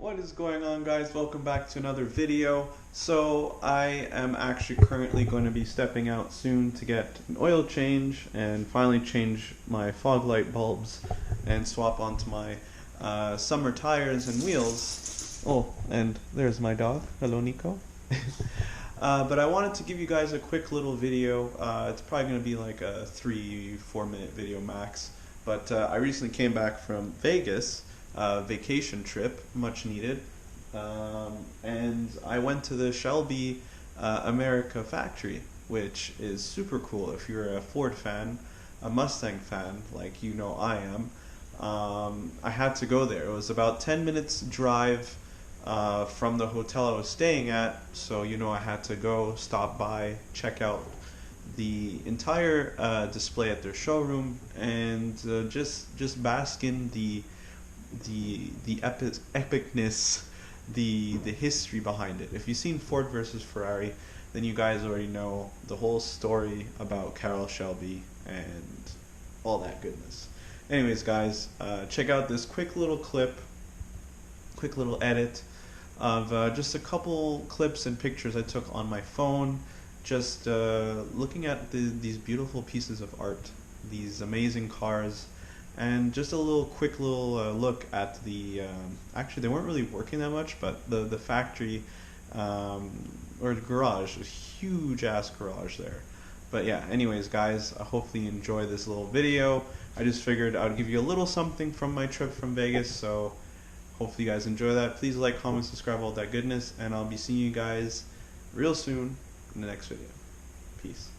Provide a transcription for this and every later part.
What is going on, guys? Welcome back to another video. So I am actually currently going to be stepping out soon to get an oil change and finally change my fog light bulbs and swap onto my summer tires and wheels. Oh, and there's my dog. Hello, Nico. But I wanted to give you guys a quick little video. It's probably going to be like a 3-4 minute video max. But I recently came back from Vegas. Vacation trip, much needed, and I went to the Shelby America factory, which is super cool. If you're a Ford fan, a Mustang fan, like you know I am, I had to go there. It was about 10 minutes drive from the hotel I was staying at, so you know I had to go, stop by, check out the entire display at their showroom, and just bask in the epicness, the history behind it. If you've seen Ford versus Ferrari, then you guys already know the whole story about Carroll Shelby and all that goodness. Anyways, guys, check out this quick little edit of just a couple clips and pictures I took on my phone, just looking at these beautiful pieces of art, these amazing cars. And just a quick little look at the, actually they weren't really working that much, but the factory, or the garage, a huge ass garage there. But yeah, anyways guys, hopefully you enjoy this little video. I just figured I'd give you a little something from my trip from Vegas, so hopefully you guys enjoy that. Please like, comment, subscribe, all that goodness, and I'll be seeing you guys real soon in the next video. Peace.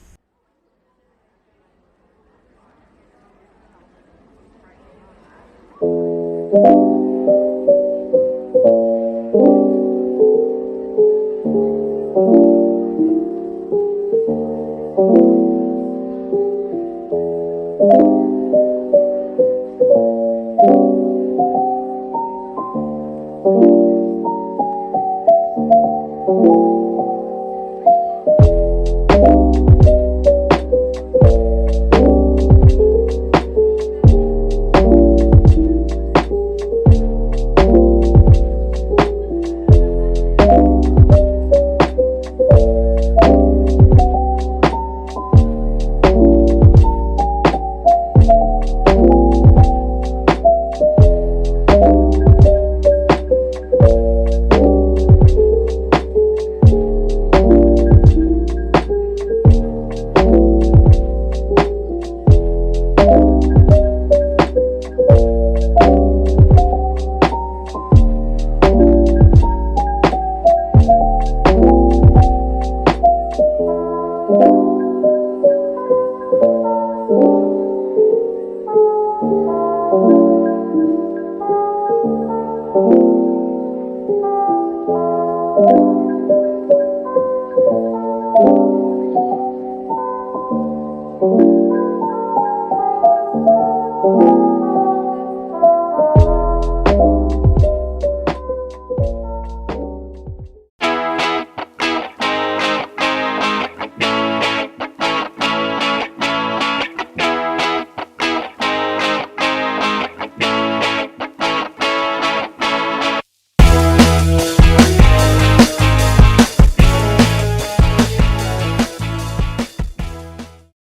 Thank you.